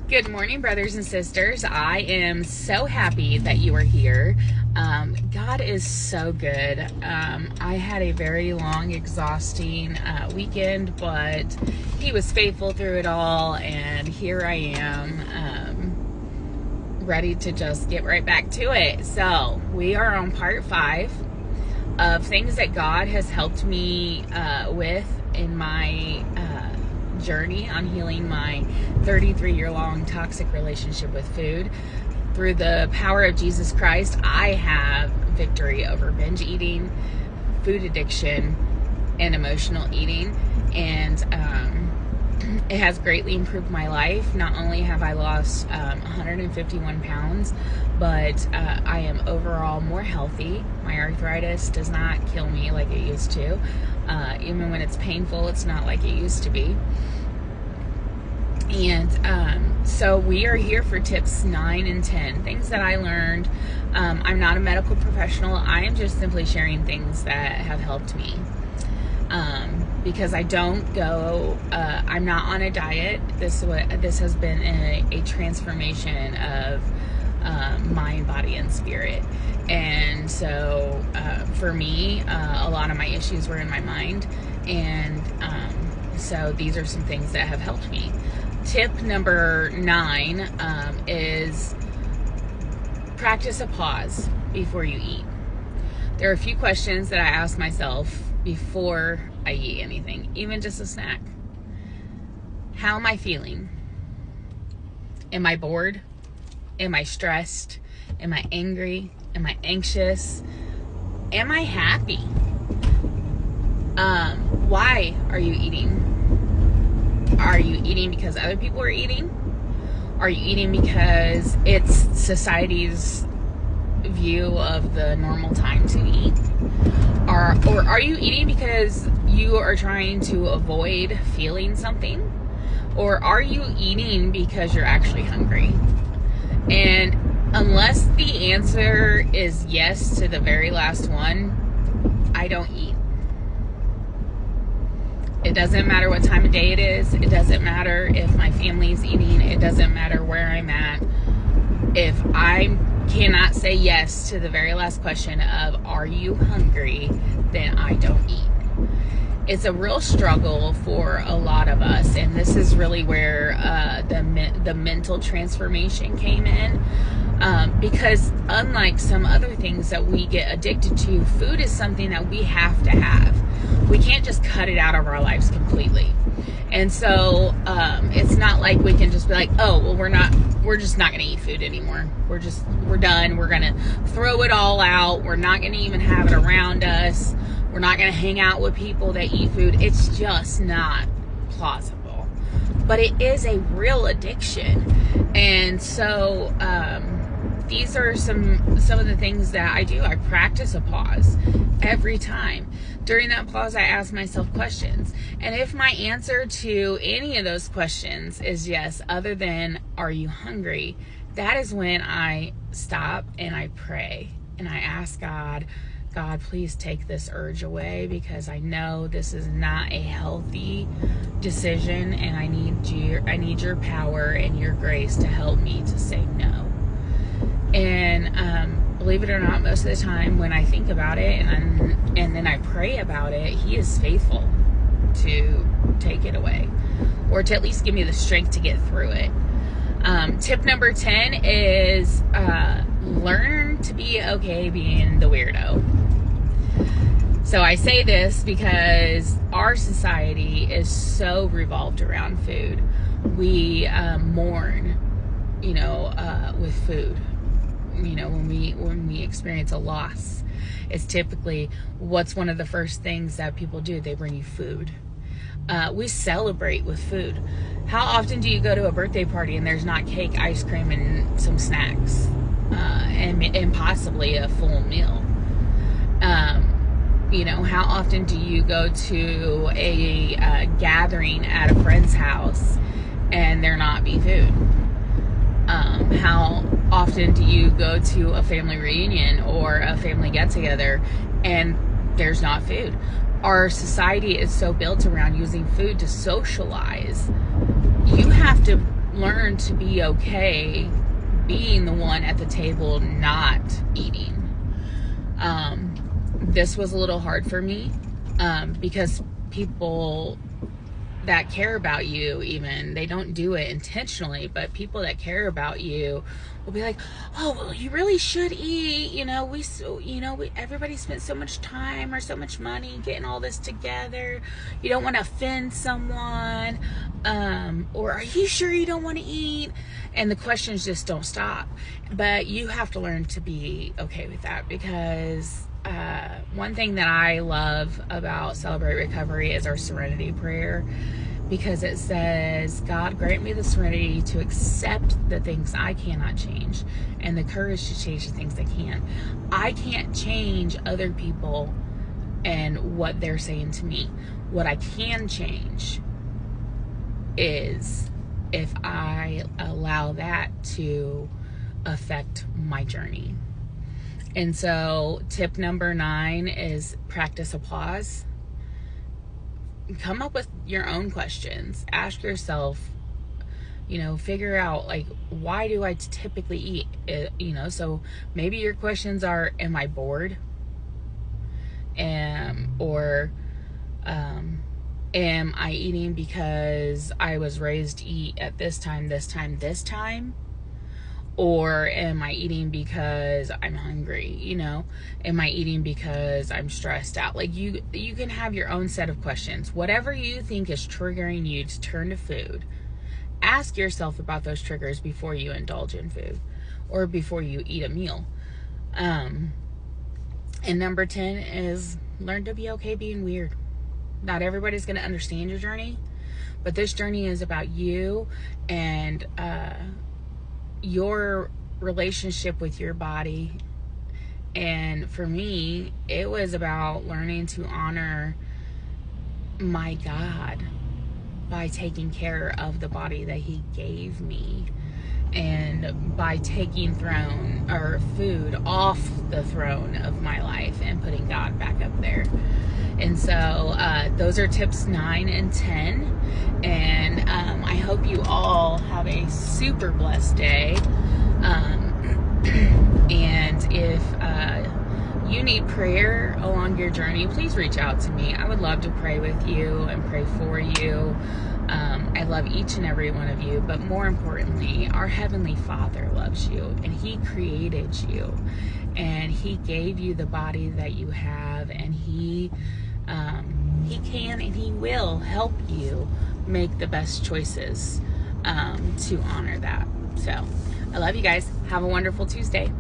Good morning, brothers and sisters. I am so happy that you are here. God is so good. I had a very long, exhausting weekend, but He was faithful through it all, and here I am, ready to just get right back to it. So, we are on part 5 of things that God has helped me with in my journey on healing my 33-year-long toxic relationship with food. Through the power of Jesus Christ, I have victory over binge eating, food addiction, and emotional eating, and it has greatly improved my life. Not only have I lost 151 pounds, but I am overall more healthy. My arthritis does not kill me like it used to. Even when it's painful, it's not like it used to be. And so we are here for tips 9 and 10, things that I learned. I'm not a medical professional. I am just simply sharing things that have helped me. Because I don't go, I'm not on a diet. This has been a transformation of mind, body, and spirit. And so for me, a lot of my issues were in my mind. And so these are some things that have helped me. Tip number 9 is practice a pause before you eat. There are a few questions that I ask myself before I eat anything, even just a snack. How am I feeling? Am I bored? Am I stressed? Am I angry? Am I anxious? Am I happy? Why are you eating? Are you eating because other people are eating? Are you eating because it's society's view of the normal time to eat? Or are you eating because you are trying to avoid feeling something? Or are you eating because you're actually hungry? And unless the answer is yes to the very last one, I don't eat. It doesn't matter what time of day it is. It doesn't matter if my family's eating. It doesn't matter where I'm at. If I cannot say yes to the very last question of, are you hungry? Then I don't eat. It's a real struggle for a lot of us. And this is really where the mental transformation came in. Because unlike some other things that we get addicted to, food is something that we have to have. We can't just cut it out of our lives completely. And so it's not like we can just be like, oh, well, we're just not going to eat food anymore. We're done. We're going to throw it all out. We're not going to even have it around us. We're not going to hang out with people that eat food. It's just not plausible. But it is a real addiction. And so these are some of the things that I do. I practice a pause every time. During that pause, I ask myself questions. And if my answer to any of those questions is yes, other than, are you hungry? That is when I stop and I pray. And I ask God, please take this urge away, because I know this is not a healthy decision, and I need your power and your grace to help me to say no. And believe it or not, most of the time when I think about it and then I pray about it, He is faithful to take it away, or to at least give me the strength to get through it. Tip number 10 is learn to be okay being the weirdo. So I say this because our society is so revolved around food. We mourn, with food. When we experience a loss, it's typically what's one of the first things that people do. They bring you food. We celebrate with food. How often do you go to a birthday party and there's not cake, ice cream, and some snacks, and possibly a full meal? How often do you go to a gathering at a friend's house and there not be food? How often do you go to a family reunion or a family get-together and there's not food? Our society is so built around using food to socialize. You have to learn to be okay being the one at the table not eating. This was a little hard for me because people that care about you, even, they don't do it intentionally, but people that care about you will be like, oh, well, you really should eat, everybody spent so much time or so much money getting all this together, you don't want to offend someone, or are you sure you don't want to eat? And the questions just don't stop. But you have to learn to be okay with that, because one thing that I love about Celebrate Recovery is our serenity prayer, because it says, God, grant me the serenity to accept the things I cannot change and the courage to change the things I can. I can't change other people and what they're saying to me. What I can change is if I allow that to affect my journey. And so tip number 9 is practice a pause. Come up with your own questions. Ask yourself, figure out, like, why do I typically eat? So maybe your questions are, am I bored? Or am I eating because I was raised to eat at this time? Or am I eating because I'm hungry? Am I eating because I'm stressed out? Like, you can have your own set of questions. Whatever you think is triggering you to turn to food, ask yourself about those triggers before you indulge in food or before you eat a meal. And number 10 is learn to be okay being weird. Not everybody's going to understand your journey, but this journey is about you and your relationship with your body. And for me, it was about learning to honor my God by taking care of the body that He gave me, and by taking food off the throne of my life and putting God back up there. And so those are tips 9 and 10. And I hope you all have a super blessed day. And if you need prayer along your journey, please reach out to me. I would love to pray with you and pray for you. I love each and every one of you, but more importantly, our Heavenly Father loves you, and He created you, and He gave you the body that you have, and He can and He will help you make the best choices to honor that. So I love you guys. Have a wonderful Tuesday.